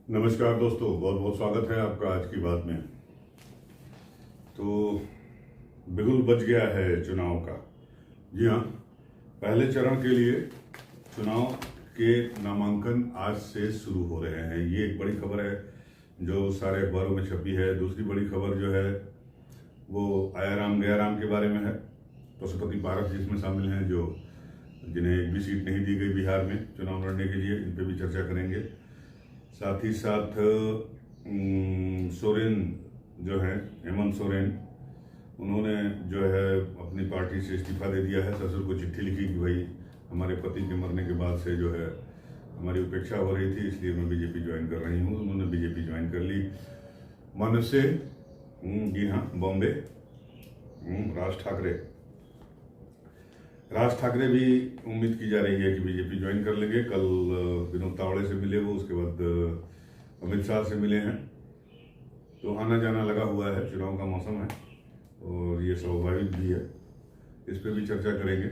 नमस्कार दोस्तों, बहुत बहुत स्वागत है आपका आज की बात में। तो बिगुल बज गया है चुनाव का। जी हाँ, पहले चरण के लिए चुनाव के नामांकन आज से शुरू हो रहे हैं। ये एक बड़ी खबर है जो सारे अखबारों में छपी है। दूसरी बड़ी खबर जो है वो आयाराम गयाराम के बारे में है। पशुपति पारस जिसमें शामिल हैं, जो जिन्हें एक भी सीट नहीं दी गई बिहार में चुनाव लड़ने के लिए, इन पर भी चर्चा करेंगे। साथ ही साथ सोरेन जो है, हेमंत सोरेन, उन्होंने जो है अपनी पार्टी से इस्तीफा दे दिया है। ससुर को चिट्ठी लिखी कि भाई हमारे पति के मरने के बाद से जो है हमारी उपेक्षा हो रही थी, इसलिए मैं बीजेपी ज्वाइन कर रही हूँ। उन्होंने बीजेपी ज्वाइन कर ली मन से। जी हाँ, बॉम्बे। राज ठाकरे भी उम्मीद की जा रही है कि बीजेपी ज्वाइन कर लेंगे। कल विनोद तावड़े से मिले वो, उसके बाद अमित शाह से मिले हैं। तो आना जाना लगा हुआ है, चुनाव का मौसम है और ये स्वाभाविक भी है। इस पे भी चर्चा करेंगे,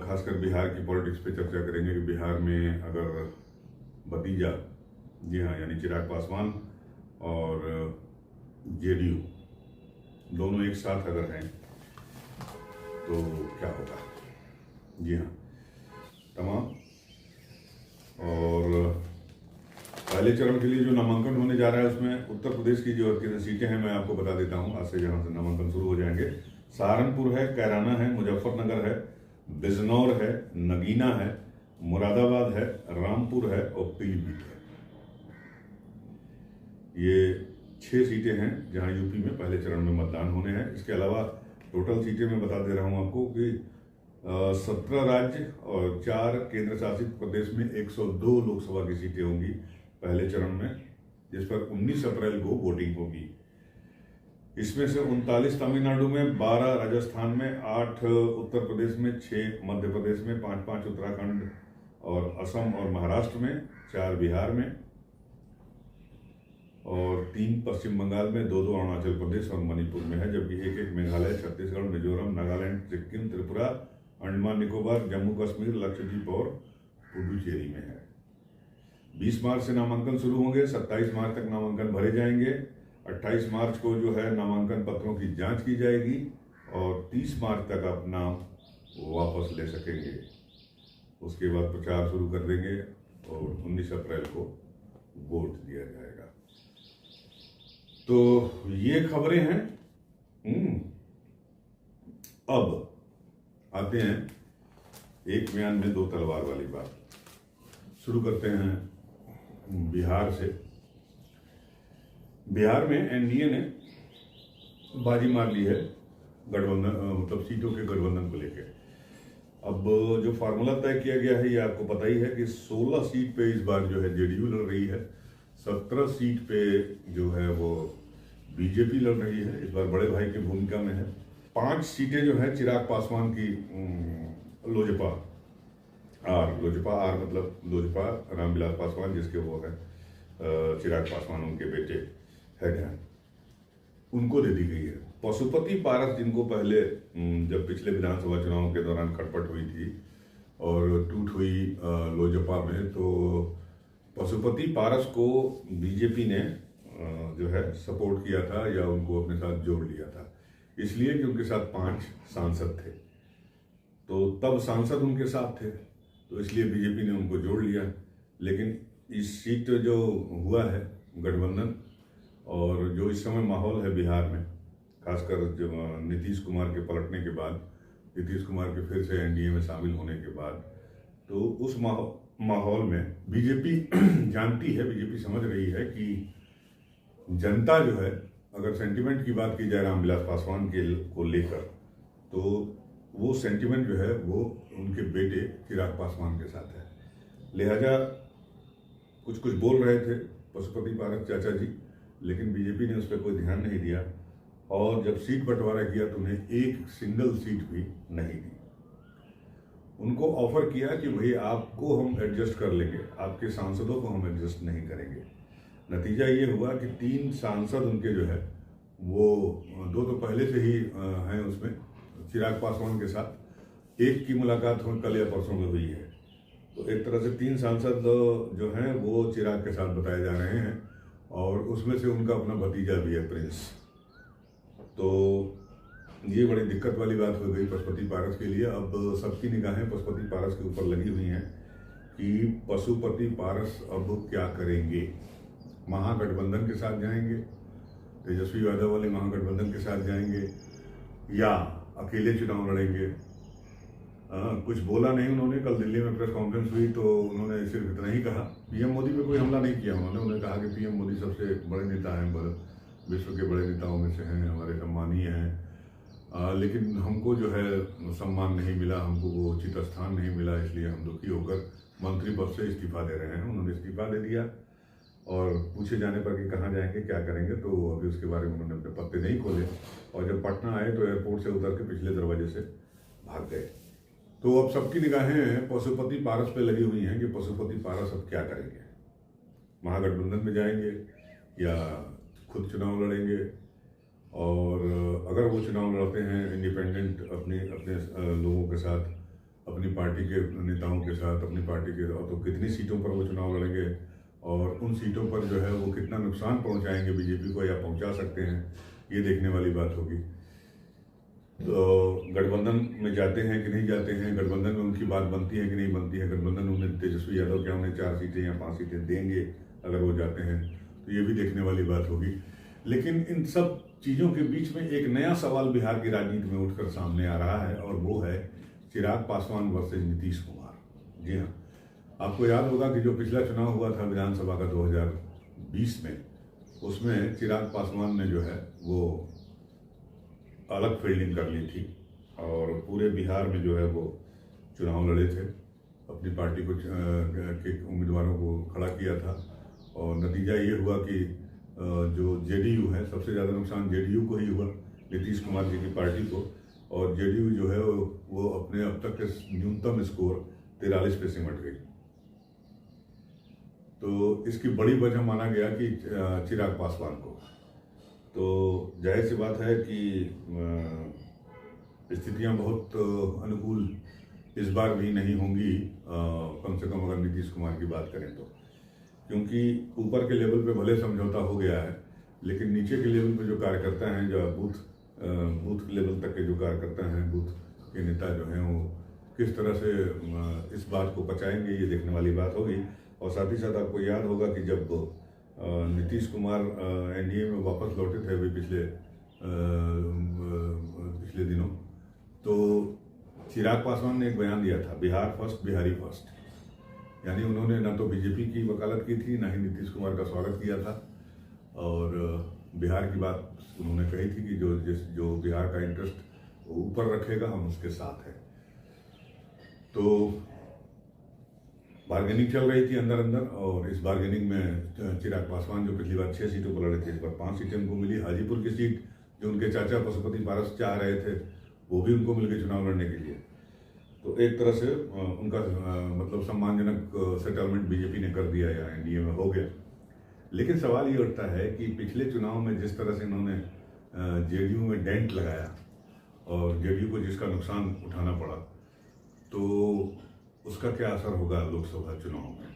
खासकर बिहार की पॉलिटिक्स पे चर्चा करेंगे कि बिहार में अगर भतीजा, जी हाँ, यानी चिराग पासवान और जेडीयू दोनों एक साथ अगर हैं तो क्या होगा। जी हाँ, तमाम। और पहले चरण के लिए जो नामांकन होने जा रहा है उसमें उत्तर प्रदेश की जो कितनी सीटें हैं मैं आपको बता देता हूँ आज से, जहाँ से नामांकन शुरू हो जाएंगे। सहारनपुर है, कैराना है, मुजफ्फरनगर है, बिजनौर है, नगीना है, मुरादाबाद है, रामपुर है और पीलीभीत है। ये 6 सीटें हैं जहाँ यूपी में पहले चरण में मतदान होने हैं। इसके अलावा टोटल सीटें मैं बता दे रहा हूँ आपको कि 17 राज्य और 4 केंद्र शासित प्रदेश में 102 लोकसभा की सीटें होंगी पहले चरण में, जिस पर 19 अप्रैल को वोटिंग होगी। इसमें से 39 तमिलनाडु में, 12 राजस्थान में, 8 उत्तर प्रदेश में, 6 मध्य प्रदेश में, 5 उत्तराखंड और असम और महाराष्ट्र में, 4 बिहार में और 3 पश्चिम बंगाल में, 2 अरुणाचल प्रदेश और मणिपुर में है, जबकि 1 मेघालय, छत्तीसगढ़, मिजोरम, नागालैंड, सिक्किम, त्रिपुरा, अंडमान निकोबार, जम्मू कश्मीर, लक्षद्वीप और पुडुचेरी में है। 20 मार्च से नामांकन शुरू होंगे, 27 मार्च तक नामांकन भरे जाएंगे। 28 मार्च को जो है नामांकन पत्रों की जांच की जाएगी और 30 मार्च तक आप नाम वापस ले सकेंगे। उसके बाद प्रचार शुरू कर देंगे और 19 अप्रैल को वोट दिया जाएगा। तो ये खबरें हैं। अब आते हैं एक बयान में 2 तलवार वाली बात। शुरू करते हैं बिहार से। बिहार में एनडीए ने बाजी मार ली है गठबंधन, मतलब सीटों के गठबंधन को लेकर। अब जो फार्मूला तय किया गया है ये आपको पता ही है कि 16 सीट पे इस बार जो है जेडीयू लड़ रही है, 17 सीट पे जो है वो बीजेपी लड़ रही है, इस बार बड़े भाई की भूमिका में है। 5 सीटें जो है चिराग पासवान की, लोजपा आर मतलब लोजपा रामविलास पासवान, जिसके वो है चिराग पासवान उनके बेटे हेड हैं, उनको दे दी गई है। पशुपति पारस, जिनको पहले जब पिछले विधानसभा चुनाव के दौरान खटपट हुई थी और टूट हुई लोजपा में, तो पशुपति पारस को बीजेपी ने जो है सपोर्ट किया था या उनको अपने साथ जोड़ लिया था, इसलिए कि उनके साथ 5 सांसद थे। तो तब सांसद उनके साथ थे, तो इसलिए बीजेपी ने उनको जोड़ लिया। लेकिन इस सीट जो हुआ है गठबंधन, और जो इस समय माहौल है बिहार में, खासकर जो नीतीश कुमार के पलटने के बाद, नीतीश कुमार के फिर से एनडीए में शामिल होने के बाद, तो उस माहौल में बीजेपी जानती है, बीजेपी समझ रही है कि जनता जो है, अगर सेंटिमेंट की बात की जाए रामविलास पासवान के को लेकर, तो वो सेंटिमेंट जो है वो उनके बेटे चिराग पासवान के साथ है। लिहाजा कुछ बोल रहे थे पशुपति पारस चाचा जी, लेकिन बीजेपी ने उस पर कोई ध्यान नहीं दिया और जब सीट बंटवारा किया तो उन्हें एक सिंगल सीट भी नहीं दी। उनको ऑफर किया कि भाई आपको हम एडजस्ट कर लेंगे, आपके सांसदों को हम एडजस्ट नहीं करेंगे। नतीजा ये हुआ कि 3 सांसद उनके जो है वो 2 तो पहले से ही हैं उसमें चिराग पासवान के साथ। एक की मुलाकात कल या परसों में हुई है, तो एक तरह से 3 सांसद जो हैं वो चिराग के साथ बताए जा रहे हैं, और उसमें से उनका अपना भतीजा भी है प्रिंस। तो ये बड़ी दिक्कत वाली बात हो गई पशुपति पारस के लिए। अब सबकी निगाहें पशुपति पारस के ऊपर लगी हुई हैं कि पशुपति पारस अब क्या करेंगे। महागठबंधन के साथ जाएंगे, तेजस्वी यादव वाले महागठबंधन के साथ जाएंगे, या अकेले चुनाव लड़ेंगे। कुछ बोला नहीं उन्होंने। कल दिल्ली में प्रेस कॉन्फ्रेंस हुई तो उन्होंने सिर्फ इतना ही कहा, पीएम मोदी पे कोई हमला नहीं किया उन्होंने कहा कि पीएम मोदी सबसे बड़े नेता हैं, विश्व के बड़े नेताओं में से हैं, हमारे सम्मानीय हैं, लेकिन हमको जो है सम्मान नहीं मिला, हमको वो उचित स्थान नहीं मिला, इसलिए हम दुखी होकर मंत्री पद से इस्तीफा दे रहे हैं। उन्होंने इस्तीफा दे दिया, और पूछे जाने पर कि कहाँ जाएंगे, क्या करेंगे, तो अभी उसके बारे में उन्होंने अपने पत्ते नहीं खोले। और जब पटना आए तो एयरपोर्ट से उतर के पिछले दरवाजे से भाग गए। तो अब सबकी निगाहें पशुपति पारस पे लगी हुई हैं कि पशुपति पारस अब क्या करेंगे। महागठबंधन में जाएंगे या खुद चुनाव लड़ेंगे, और अगर वो चुनाव लड़ते हैं इंडिपेंडेंट अपने लोगों के साथ, अपनी पार्टी के नेताओं के साथ, अपनी पार्टी के, तो कितनी सीटों पर वो चुनाव लड़ेंगे, और उन सीटों पर जो है वो कितना नुकसान पहुंचाएंगे बीजेपी को, या पहुंचा सकते हैं, ये देखने वाली बात होगी। तो गठबंधन में जाते हैं कि नहीं जाते हैं, गठबंधन में उनकी बात बनती है कि नहीं बनती है, गठबंधन उन्हें तेजस्वी यादव क्या उन्हें 4 सीटें या 5 सीटें देंगे अगर वो जाते हैं, तो ये भी देखने वाली बात होगी। लेकिन इन सब चीज़ों के बीच में एक नया सवाल बिहार की राजनीति में उठकर सामने आ रहा है, और वो है चिराग पासवान वर्सेज नीतीश कुमार। जी हाँ, आपको याद होगा कि जो पिछला चुनाव हुआ था विधानसभा का 2020 में, उसमें चिराग पासवान ने जो है वो अलग फील्डिंग कर ली थी, और पूरे बिहार में जो है वो चुनाव लड़े थे, अपनी पार्टी को के उम्मीदवारों को खड़ा किया था। और नतीजा ये हुआ कि जो जेडीयू है, सबसे ज़्यादा नुकसान जेडीयू को ही हुआ, नीतीश कुमार जी की पार्टी को। और जेडीयू जो है वो अपने अब तक के न्यूनतम स्कोर 43 पे सिमट गई। तो इसकी बड़ी वजह माना गया कि चिराग पासवान को। तो जाहिर सी बात है कि स्थितियां बहुत अनुकूल इस बार भी नहीं होंगी, कम से कम अगर नीतीश कुमार की बात करें तो, क्योंकि ऊपर के लेवल पे भले समझौता हो गया है, लेकिन नीचे के लेवल पे जो कार्यकर्ता हैं, जो बूथ लेवल तक के जो कार्यकर्ता हैं, बूथ के नेता जो हैं, वो किस तरह से इस बात को पचाएंगे, ये देखने वाली बात होगी। और साथ ही साथ आपको याद होगा कि जब नीतीश कुमार एनडीए में वापस लौटे थे अभी पिछले दिनों, तो चिराग पासवान ने एक बयान दिया था, बिहार फर्स्ट बिहारी फर्स्ट। यानी उन्होंने ना तो बीजेपी की वकालत की थी, ना ही नीतीश कुमार का स्वागत किया था, और बिहार की बात उन्होंने कही थी कि जो बिहार का इंटरेस्ट ऊपर रखेगा हम उसके साथ हैं। तो बार्गेनिंग चल रही थी अंदर अंदर, और इस बार्गेनिंग में चिराग पासवान जो पिछली बार 6 सीटों पर लड़े थे, इस बार 5 सीटें उनको मिली। हाजीपुर की सीट जो उनके चाचा पशुपति पारस चाह रहे थे, वो भी उनको मिल गई चुनाव लड़ने के लिए। तो एक तरह से उनका मतलब सम्मानजनक सेटलमेंट बीजेपी ने कर दिया, या एनडीए में हो गया। लेकिन सवाल ये उठता है कि पिछले चुनाव में जिस तरह से इन्होंने जेडीयू में डेंट लगाया, और जेडीयू को जिसका नुकसान उठाना पड़ा, तो उसका क्या असर होगा लोकसभा चुनाव में।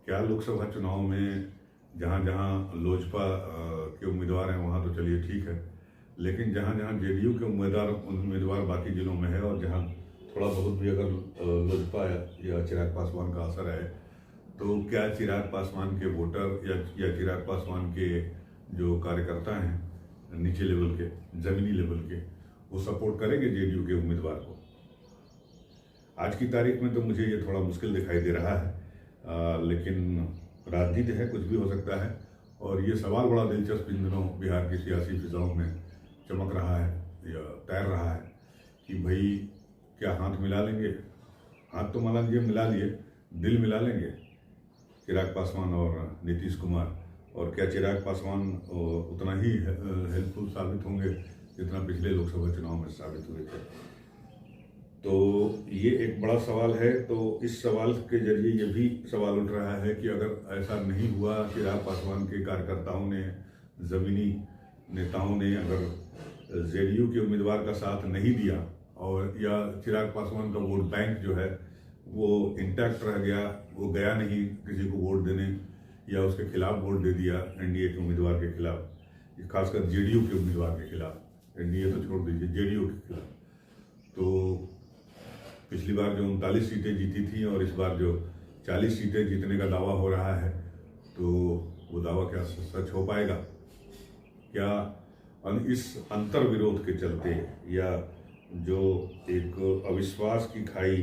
क्या लोकसभा चुनाव में जहाँ जहाँ लोजपा के उम्मीदवार हैं वहाँ तो चलिए ठीक है, लेकिन जहाँ जहाँ जेडीयू के उम्मीदवार बाकी जिलों में है, और जहाँ थोड़ा बहुत भी अगर लोजपा या चिराग पासवान का असर है, तो क्या चिराग पासवान के वोटर या चिराग पासवान के जो कार्यकर्ता हैं नीचे लेवल के, जमीनी लेवल के, वो सपोर्ट करेंगे जेडीयू के उम्मीदवार को। आज की तारीख में तो मुझे ये थोड़ा मुश्किल दिखाई दे रहा है, लेकिन राजनीति है, कुछ भी हो सकता है। और ये सवाल बड़ा दिलचस्प इन दिनों बिहार की सियासी फिजाओं में चमक रहा है या तैर रहा है कि भाई क्या हाथ मिला लेंगे। हाथ तो मान लीजिए मिला लिए, दिल मिला लेंगे चिराग पासवान और नीतीश कुमार, और क्या चिराग पासवान उतना ही हेल्पफुल साबित होंगे जितना पिछले लोकसभा चुनाव में साबित हुए थे। तो ये एक बड़ा सवाल है। तो इस सवाल के जरिए ये भी सवाल उठ रहा है कि अगर ऐसा नहीं हुआ, चिराग पासवान के कार्यकर्ताओं ने, जमीनी नेताओं ने अगर जेडीयू के उम्मीदवार का साथ नहीं दिया, और या चिराग पासवान का वोट बैंक जो है वो इंटैक्ट रह गया, वो गया नहीं किसी को वोट देने या उसके खिलाफ वोट दे दिया एनडीए के उम्मीदवार के खिलाफ, खासकर जेडीयू के उम्मीदवार के खिलाफ। एनडीए तो छोड़ दीजिए, जेडीयू के खिलाफ। तो पिछली बार जो 39 सीटें जीती थी और इस बार जो 40 सीटें जीतने का दावा हो रहा है, तो वो दावा क्या सच हो पाएगा? क्या इस अंतर विरोध के चलते या जो एक अविश्वास की खाई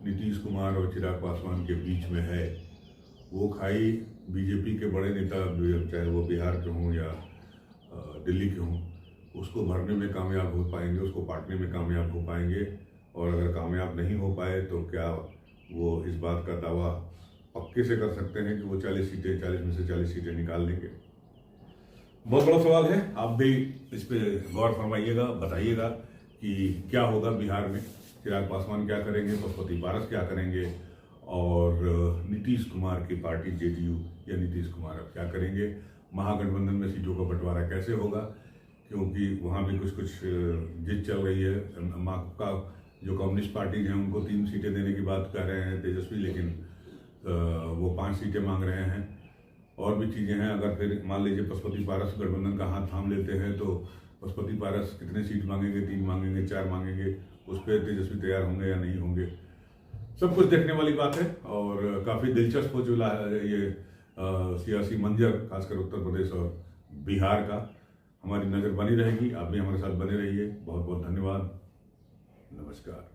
नीतीश कुमार और चिराग पासवान के बीच में है, वो खाई बीजेपी के बड़े नेता, चाहे वो बिहार के हों या दिल्ली के हों, उसको भरने में कामयाब हो पाएंगे, उसको पाटने में कामयाब हो पाएंगे? और अगर कामयाब नहीं हो पाए तो क्या वो इस बात का दावा पक्के से कर सकते हैं कि वो 40 में से 40 सीटें निकाल लेंगे? बहुत बड़ा सवाल है। आप भी इस पे गौर फरमाइएगा, बताइएगा कि क्या होगा बिहार में। चिराग पासवान क्या करेंगे, पशुपति पारस क्या करेंगे, और नीतीश कुमार की पार्टी जेडीयू या नीतीश कुमार अब क्या करेंगे? महागठबंधन में सीटों का बंटवारा कैसे होगा, क्योंकि वहाँ भी कुछ जिद चल रही है। माकपा जो कम्युनिस्ट पार्टीज हैं उनको 3 सीटें देने की बात कर रहे हैं तेजस्वी, लेकिन वो 5 सीटें मांग रहे हैं। और भी चीज़ें हैं। अगर फिर मान लीजिए पशुपति पारस गठबंधन का हाथ थाम लेते हैं तो पशुपति पारस कितने सीट मांगेंगे, 3 मांगेंगे, 4 मांगेंगे, उस पर तेजस्वी तैयार होंगे या नहीं होंगे? सब कुछ देखने वाली बात है और काफ़ी दिलचस्प हो चुका है ये सियासी मंजर, खासकर उत्तर प्रदेश और बिहार का। हमारी नज़र बनी रहेगी, आप भी हमारे साथ बने रहिए। बहुत बहुत धन्यवाद, नमस्कार।